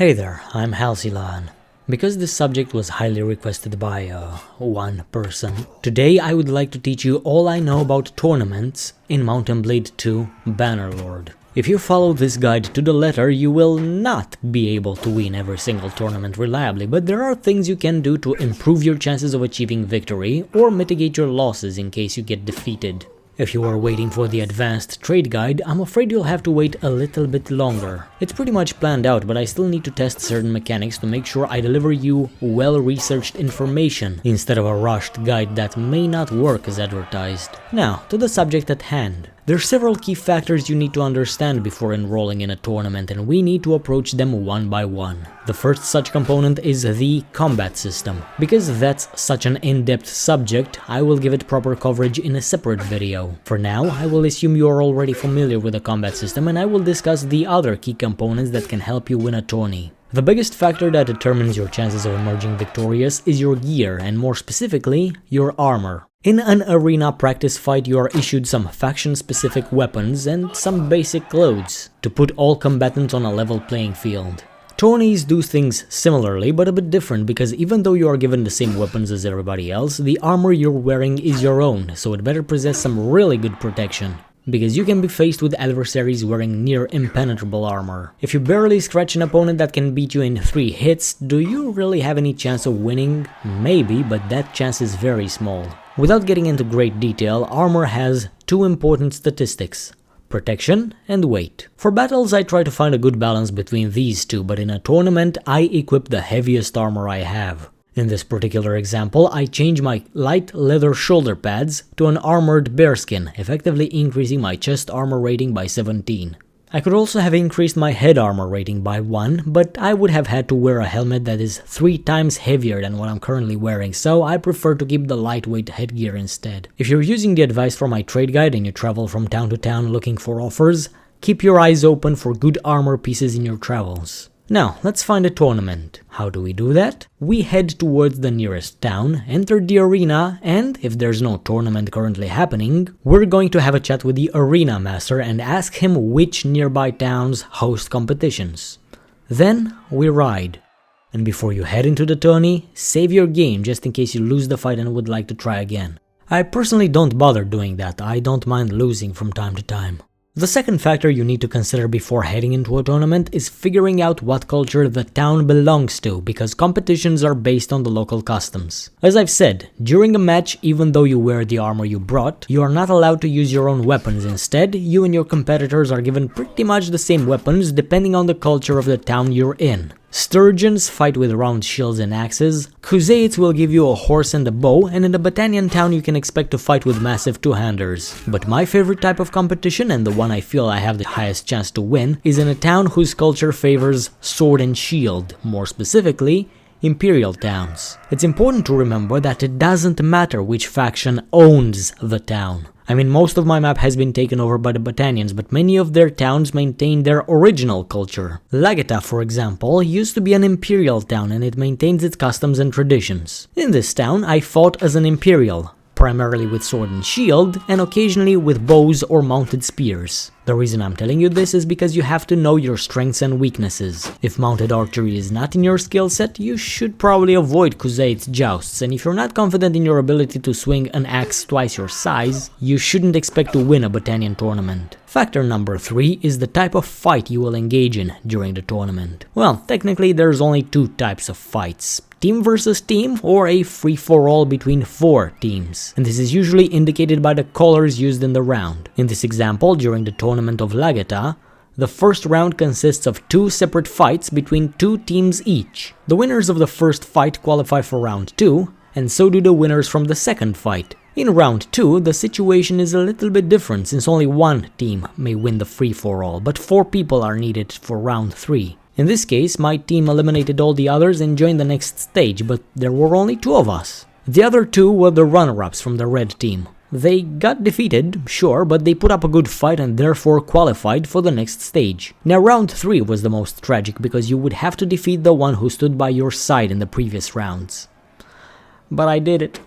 Hey there, I'm Halcylion. Because this subject was highly requested by one person, today I would like to teach you all I know about tournaments in Mount & Blade 2 Bannerlord. If you follow this guide to the letter, you will not be able to win every single tournament reliably, but there are things you can do to improve your chances of achieving victory or mitigate your losses in case you get defeated. If you are waiting for the advanced trade guide, I'm afraid you'll have to wait a little bit longer. It's pretty much planned out, but I still need to test certain mechanics to make sure I deliver you well-researched information instead of a rushed guide that may not work as advertised. Now, to the subject at hand. There are several key factors you need to understand before enrolling in a tournament, and we need to approach them one by one. The first such component is the combat system. Because that's such an in-depth subject, I will give it proper coverage in a separate video. For now, I will assume you are already familiar with the combat system, and I will discuss the other key components that can help you win a tourney. The biggest factor that determines your chances of emerging victorious is your gear, and more specifically, your armor. In an arena practice fight, you are issued some faction-specific weapons and some basic clothes to put all combatants on a level playing field. Tourneys do things similarly, but a bit different, because even though you are given the same weapons as everybody else, the armor you're wearing is your own, so it better possess some really good protection. Because you can be faced with adversaries wearing near impenetrable armor. If you barely scratch an opponent that can beat you in 3 hits, do you really have any chance of winning? Maybe, but that chance is very small. Without getting into great detail, armor has 2 important statistics: protection and weight. For battles, I try to find a good balance between these two, but in a tournament, I equip the heaviest armor I have. In this particular example, I change my light leather shoulder pads to an armored bearskin, effectively increasing my chest armor rating by 17. I could also have increased my head armor rating by 1, but I would have had to wear a helmet that is 3 times heavier than what I'm currently wearing, so I prefer to keep the lightweight headgear instead. If you're using the advice from my trade guide and you travel from town to town looking for offers, keep your eyes open for good armor pieces in your travels. Now, let's find a tournament. How do we do that? We head towards the nearest town, enter the arena, and if there's no tournament currently happening, we're going to have a chat with the arena master and ask him which nearby towns host competitions. Then, we ride. And before you head into the tourney, save your game just in case you lose the fight and would like to try again. I personally don't bother doing that, I don't mind losing from time to time. The second factor you need to consider before heading into a tournament is figuring out what culture the town belongs to, because competitions are based on the local customs. As I've said, during a match, even though you wear the armor you brought, you are not allowed to use your own weapons. Instead, you and your competitors are given pretty much the same weapons depending on the culture of the town you're in. Sturgeons fight with round shields and axes, Kuzaites will give you a horse and a bow, and in the Battanian town you can expect to fight with massive two-handers. But my favorite type of competition, and the one I feel I have the highest chance to win, is in a town whose culture favors sword and shield, more specifically, Imperial towns. It's important to remember that it doesn't matter which faction owns the town. I mean, most of my map has been taken over by the Battanians, but many of their towns maintain their original culture. Lageta, for example, used to be an Imperial town and it maintains its customs and traditions. In this town, I fought as an Imperial, primarily with sword and shield, and occasionally with bows or mounted spears. The reason I'm telling you this is because you have to know your strengths and weaknesses. If mounted archery is not in your skill set, you should probably avoid Kuzaites jousts, and if you're not confident in your ability to swing an axe twice your size, you shouldn't expect to win a Battanian tournament. Factor number 3 is the type of fight you will engage in during the tournament. Well, technically there's only 2 types of fights: team versus team, or a free-for-all between 4 teams. And this is usually indicated by the colors used in the round. In this example, during the tournament of Lageta, the first round consists of 2 separate fights between 2 teams each. The winners of the first fight qualify for round 2, and so do the winners from the second fight. In round 2, the situation is a little bit different, since only 1 team may win the free-for-all, but 4 people are needed for round 3. In this case, my team eliminated all the others and joined the next stage, but there were only 2 of us. The other 2 were the runner-ups from the red team. They got defeated, sure, but they put up a good fight and therefore qualified for the next stage. Now round 3 was the most tragic, because you would have to defeat the one who stood by your side in the previous rounds. But I did it.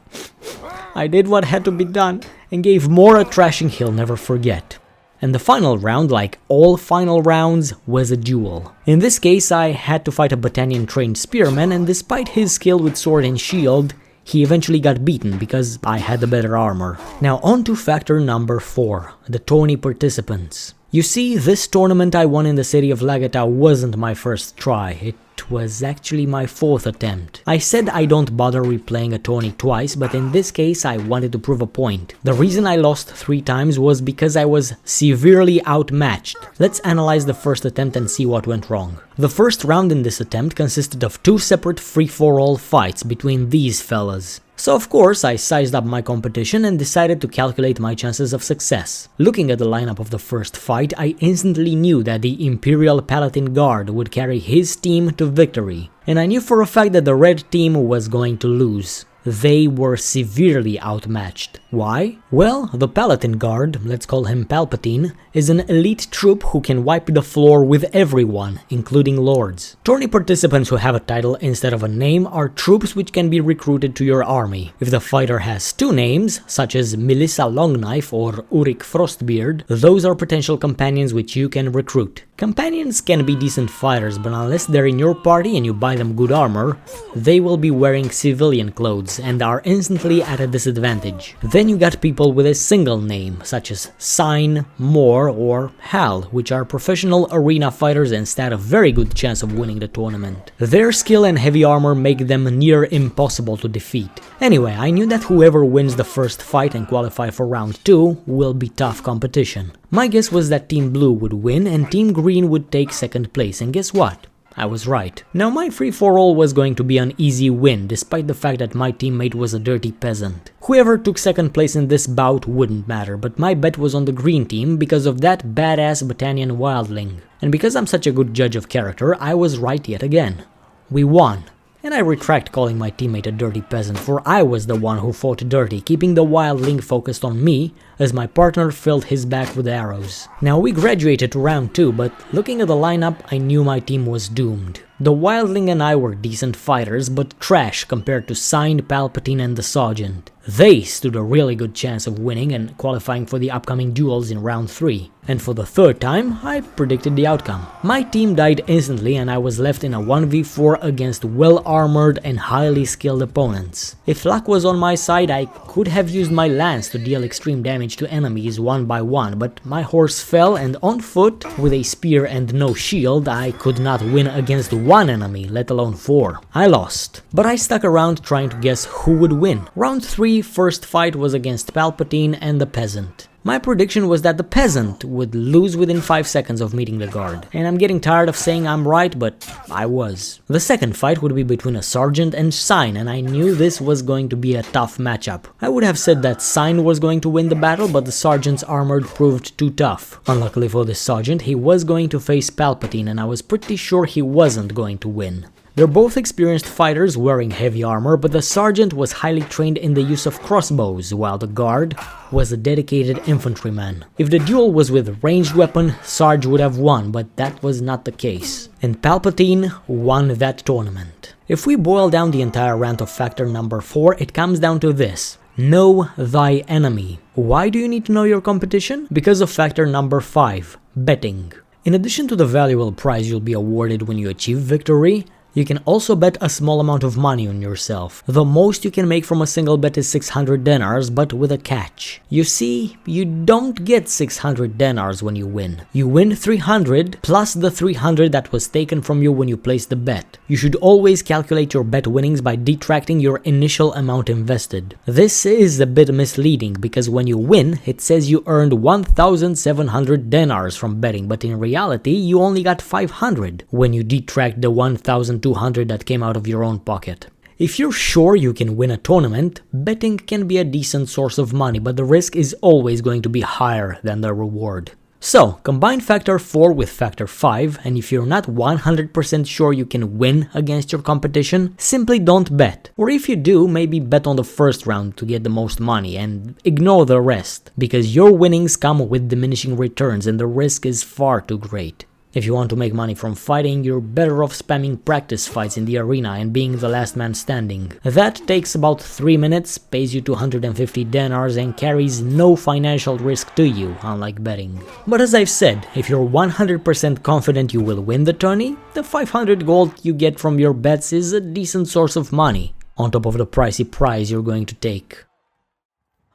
I did what had to be done, and gave more a thrashing he'll never forget. And the final round, like all final rounds, was a duel. In this case, I had to fight a Battanian trained spearman, and despite his skill with sword and shield, he eventually got beaten because I had the better armor. Now on to factor number 4, the tourney participants. You see, this tournament I won in the city of Lagata wasn't my first try, it was actually my 4th attempt. I said I don't bother replaying a tourney twice, but in this case I wanted to prove a point. The reason I lost 3 times was because I was severely outmatched. Let's analyze the first attempt and see what went wrong. The first round in this attempt consisted of 2 separate free-for-all fights between these fellas. So of course I sized up my competition and decided to calculate my chances of success. Looking at the lineup of the first fight, I instantly knew that the Imperial Palatine Guard would carry his team to victory. And I knew for a fact that the red team was going to lose. They were severely outmatched. Why? Well, the Palatine Guard, let's call him Palpatine, is an elite troop who can wipe the floor with everyone, including lords. Tourney participants who have a title instead of a name are troops which can be recruited to your army. If the fighter has 2 names, such as Melissa Longknife or Urik Frostbeard, those are potential companions which you can recruit. Companions can be decent fighters, but unless they're in your party and you buy them good armor, they will be wearing civilian clothes and are instantly at a disadvantage. Then you got people with a single name, such as Sign, Moore, or Hal, which are professional arena fighters and stand a very good chance of winning the tournament. Their skill and heavy armor make them near impossible to defeat. Anyway, I knew that whoever wins the first fight and qualify for round 2 will be tough competition. My guess was that Team Blue would win and Team Green would take second place, and guess what? I was right. Now my free-for-all was going to be an easy win, despite the fact that my teammate was a dirty peasant. Whoever took second place in this bout wouldn't matter, but my bet was on the green team because of that badass Battanian wildling. And because I'm such a good judge of character, I was right yet again. We won. And I retract calling my teammate a dirty peasant, for I was the one who fought dirty, keeping the wildling focused on me, as my partner filled his back with arrows. Now we graduated to round 2, but looking at the lineup, I knew my team was doomed. The wildling and I were decent fighters, but trash compared to Signed, Palpatine and the Sergeant. They stood a really good chance of winning and qualifying for the upcoming duels in round 3. And for the 3rd time, I predicted the outcome. My team died instantly and I was left in a 1v4 against well-armored and highly skilled opponents. If luck was on my side, I could have used my lance to deal extreme damage to enemies one by one, but my horse fell and on foot, with a spear and no shield, I could not win against one enemy, let alone 4. I lost. But I stuck around trying to guess who would win. Round 3, first fight was against Palpatine and the peasant. My prediction was that the peasant would lose within 5 seconds of meeting the guard, and I'm getting tired of saying I'm right, but I was. The second fight would be between a sergeant and Sign, and I knew this was going to be a tough matchup. I would have said that Sign was going to win the battle, but the sergeant's armor proved too tough. Unluckily for the sergeant, he was going to face Palpatine, and I was pretty sure he wasn't going to win. They're both experienced fighters wearing heavy armor, but the sergeant was highly trained in the use of crossbows, while the guard was a dedicated infantryman. If the duel was with a ranged weapon, Sarge would have won, but that was not the case. And Palpatine won that tournament. If we boil down the entire rant of factor number 4, it comes down to this. Know thy enemy. Why do you need to know your competition? Because of factor number 5, betting. In addition to the valuable prize you'll be awarded when you achieve victory, you can also bet a small amount of money on yourself. The most you can make from a single bet is 600 dinars, but with a catch. You see, you don't get 600 dinars when you win. You win 300 plus the 300 that was taken from you when you placed the bet. You should always calculate your bet winnings by detracting your initial amount invested. This is a bit misleading because when you win, it says you earned 1,700 dinars from betting, but in reality, you only got 500 when you detract the 1,200 that came out of your own pocket. If you're sure you can win a tournament, betting can be a decent source of money, but the risk is always going to be higher than the reward. So, combine factor 4 with factor 5, and if you're not 100% sure you can win against your competition, simply don't bet. Or if you do, maybe bet on the first round to get the most money and ignore the rest, because your winnings come with diminishing returns and the risk is far too great. If you want to make money from fighting, you're better off spamming practice fights in the arena and being the last man standing. That takes about 3 minutes, pays you 250 dinars and carries no financial risk to you, unlike betting. But as I've said, if you're 100% confident you will win the tourney, the 500 gold you get from your bets is a decent source of money, on top of the pricey prize you're going to take.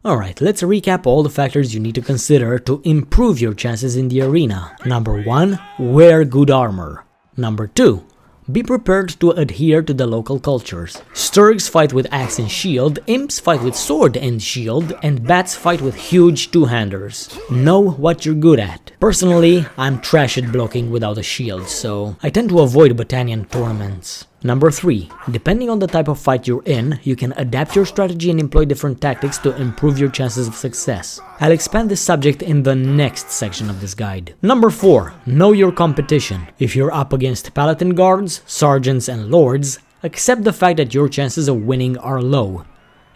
Alright, let's recap all the factors you need to consider to improve your chances in the arena. Number 1. Wear good armor. Number 2. Be prepared to adhere to the local cultures. Sturgs fight with axe and shield, imps fight with sword and shield, and bats fight with huge two-handers. Know what you're good at. Personally, I'm trash at blocking without a shield, so I tend to avoid Battanian tournaments. Number 3. Depending on the type of fight you're in, you can adapt your strategy and employ different tactics to improve your chances of success. I'll expand this subject in the next section of this guide. Number 4. Know your competition. If you're up against paladin guards, sergeants and lords, accept the fact that your chances of winning are low.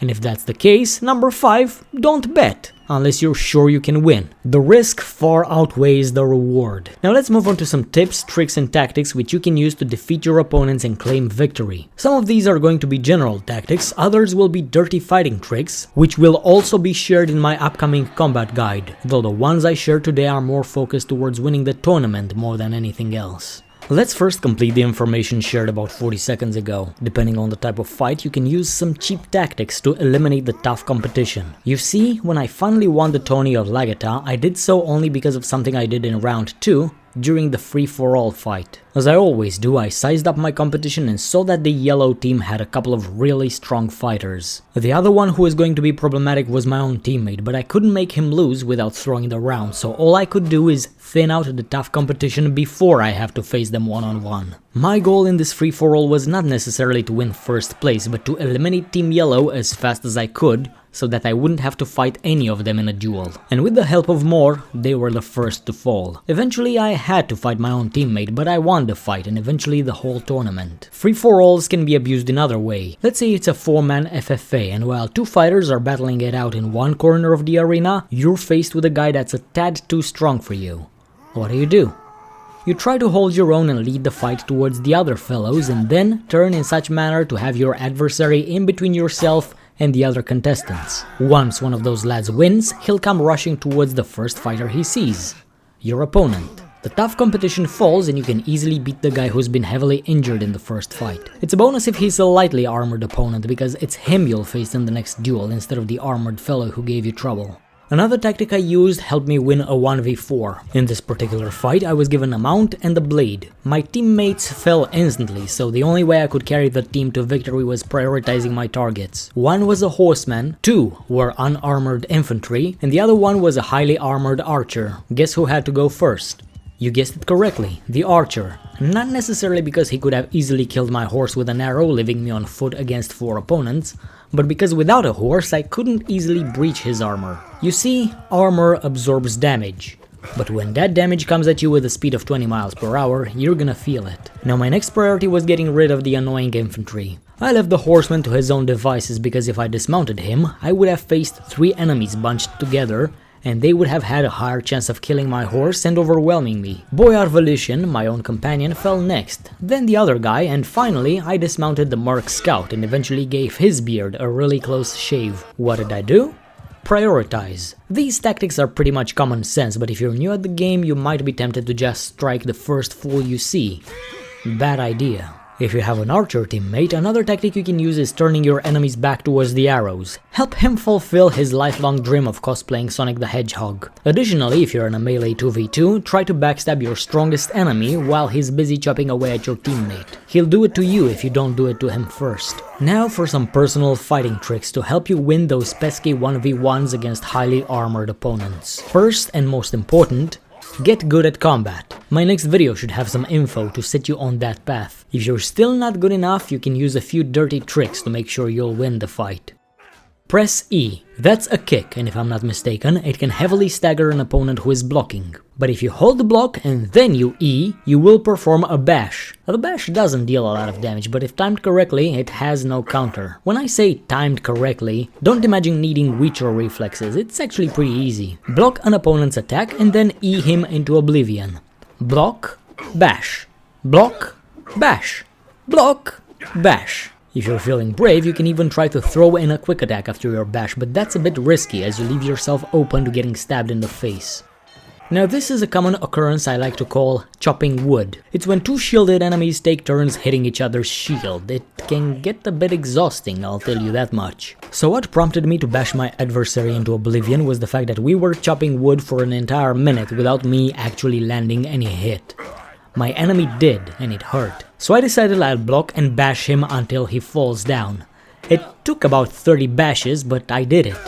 And if that's the case, number 5, don't bet, unless you're sure you can win. The risk far outweighs the reward. Now let's move on to some tips, tricks and tactics which you can use to defeat your opponents and claim victory. Some of these are going to be general tactics, others will be dirty fighting tricks, which will also be shared in my upcoming combat guide, though the ones I share today are more focused towards winning the tournament more than anything else. Let's first complete the information shared about 40 seconds ago. Depending on the type of fight, you can use some cheap tactics to eliminate the tough competition. You see, when I finally won the tourney of Lagata, I did so only because of something I did in round 2 during the free-for-all fight. As I always do, I sized up my competition and saw that the yellow team had a couple of really strong fighters. The other one who was going to be problematic was my own teammate, but I couldn't make him lose without throwing the round, so all I could do is thin out the tough competition before I have to face them one-on-one. My goal in this free-for-all was not necessarily to win first place, but to eliminate Team Yellow as fast as I could, so that I wouldn't have to fight any of them in a duel. And with the help of more, they were the first to fall. Eventually I had to fight my own teammate, but I won the fight and eventually the whole tournament. Free-for-alls can be abused another way. Let's say it's a 4-man FFA, and while 2 fighters are battling it out in one corner of the arena, you're faced with a guy that's a tad too strong for you. What do? You try to hold your own and lead the fight towards the other fellows, and then turn in such manner to have your adversary in between yourself and the other contestants. Once one of those lads wins, he'll come rushing towards the first fighter he sees, your opponent. The tough competition falls and you can easily beat the guy who's been heavily injured in the first fight. It's a bonus if he's a lightly armored opponent, because it's him you'll face in the next duel instead of the armored fellow who gave you trouble. Another tactic I used helped me win a 1v4. In this particular fight I was given a mount and a blade. My teammates fell instantly, so the only way I could carry the team to victory was prioritizing my targets. One was a horseman, 2 were unarmored infantry, and the other one was a highly armored archer. Guess who had to go first? You guessed it correctly, the archer. Not necessarily because he could have easily killed my horse with an arrow, leaving me on foot against 4 opponents, but because without a horse I couldn't easily breach his armor. You see, armor absorbs damage, but when that damage comes at you with a speed of 20 miles per hour, you're gonna feel it. Now my next priority was getting rid of the annoying infantry. I left the horseman to his own devices because if I dismounted him, I would have faced 3 enemies bunched together, and they would have had a higher chance of killing my horse and overwhelming me. Boyar Volition, my own companion, fell next, then the other guy, and finally I dismounted the Merc Scout and eventually gave his beard a really close shave. What did I do? Prioritize. These tactics are pretty much common sense, but if you're new at the game you might be tempted to just strike the first fool you see. Bad idea. If you have an archer teammate, another tactic you can use is turning your enemy's back towards the arrows. Help him fulfill his lifelong dream of cosplaying Sonic the Hedgehog. Additionally, if you're in a melee 2v2, try to backstab your strongest enemy while he's busy chopping away at your teammate. He'll do it to you if you don't do it to him first. Now for some personal fighting tricks to help you win those pesky 1v1s against highly armored opponents. First and most important, get good at combat. My next video should have some info to set you on that path. If you're still not good enough, you can use a few dirty tricks to make sure you'll win the fight. Press E. That's a kick, and if I'm not mistaken, it can heavily stagger an opponent who is blocking. But if you hold the block and then you E, you will perform a bash. The bash doesn't deal a lot of damage, but if timed correctly, it has no counter. When I say timed correctly, don't imagine needing Witcher reflexes, it's actually pretty easy. Block an opponent's attack and then E him into oblivion. Block, bash, block, bash, block, bash. If you're feeling brave, you can even try to throw in a quick attack after your bash, but that's a bit risky as you leave yourself open to getting stabbed in the face. Now this is a common occurrence I like to call chopping wood. It's when two shielded enemies take turns hitting each other's shield. It can get a bit exhausting, I'll tell you that much. So what prompted me to bash my adversary into oblivion was the fact that we were chopping wood for an entire minute without me actually landing any hit. My enemy did, and it hurt. So I decided I'd block and bash him until he falls down. It took about 30 bashes, but I did it.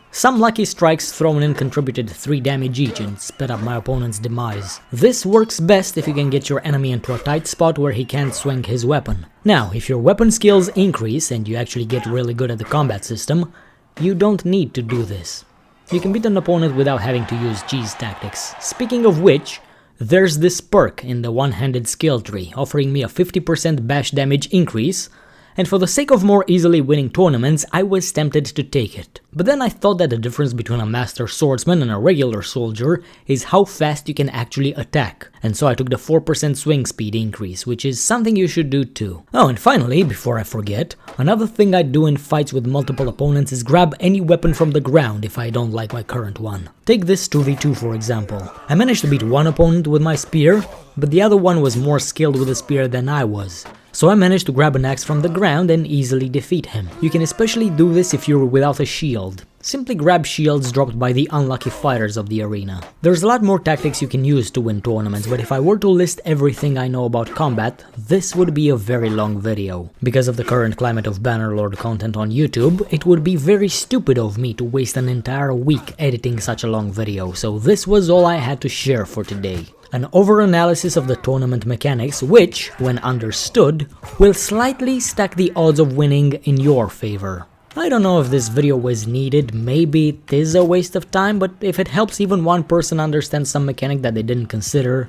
Some lucky strikes thrown in contributed 3 damage each and sped up my opponent's demise. This works best if you can get your enemy into a tight spot where he can't swing his weapon. Now, if your weapon skills increase and you actually get really good at the combat system, you don't need to do this. You can beat an opponent without having to use cheese tactics. Speaking of which, there's this perk in the one-handed skill tree, offering me a 50% bash damage increase, and for the sake of more easily winning tournaments, I was tempted to take it. But then I thought that the difference between a master swordsman and a regular soldier is how fast you can actually attack, and so I took the 4% swing speed increase, which is something you should do too. Oh, and finally, before I forget, another thing I do in fights with multiple opponents is grab any weapon from the ground if I don't like my current one. Take this 2v2 for example. I managed to beat one opponent with my spear, but the other one was more skilled with a spear than I was. So I managed to grab an axe from the ground and easily defeat him. You can especially do this if you're without a shield. Simply grab shields dropped by the unlucky fighters of the arena. There's a lot more tactics you can use to win tournaments, but if I were to list everything I know about combat, this would be a very long video. Because of the current climate of Bannerlord content on YouTube, it would be very stupid of me to waste an entire week editing such a long video, so this was all I had to share for today. An over-analysis of the tournament mechanics which, when understood, will slightly stack the odds of winning in your favor. I don't know if this video was needed, maybe it is a waste of time, but if it helps even one person understand some mechanic that they didn't consider,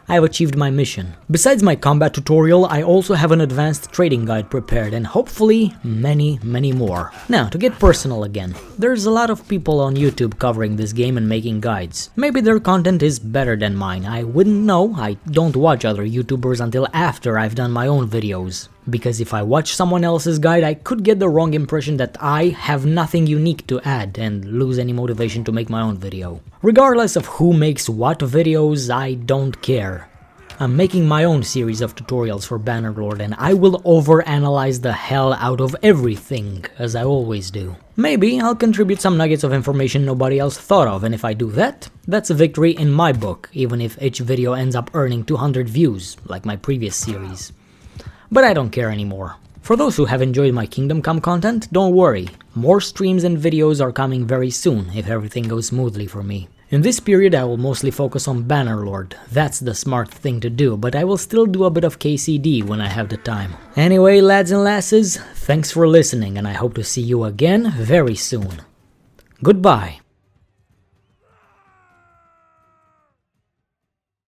I have achieved my mission. Besides my combat tutorial, I also have an advanced trading guide prepared and hopefully many more. Now, to get personal again, there's a lot of people on YouTube covering this game and making guides. Maybe their content is better than mine, I wouldn't know, I don't watch other YouTubers until after I've done my own videos. Because if I watch someone else's guide, I could get the wrong impression that I have nothing unique to add and lose any motivation to make my own video. Regardless of who makes what videos, I don't care. I'm making my own series of tutorials for Bannerlord and I will overanalyze the hell out of everything, as I always do. Maybe I'll contribute some nuggets of information nobody else thought of, and if I do that, that's a victory in my book, even if each video ends up earning 200 views, like my previous series. But I don't care anymore. For those who have enjoyed my Kingdom Come content, don't worry, more streams and videos are coming very soon if everything goes smoothly for me. In this period I will mostly focus on Bannerlord, that's the smart thing to do, but I will still do a bit of KCD when I have the time. Anyway, lads and lasses, thanks for listening and I hope to see you again very soon. Goodbye.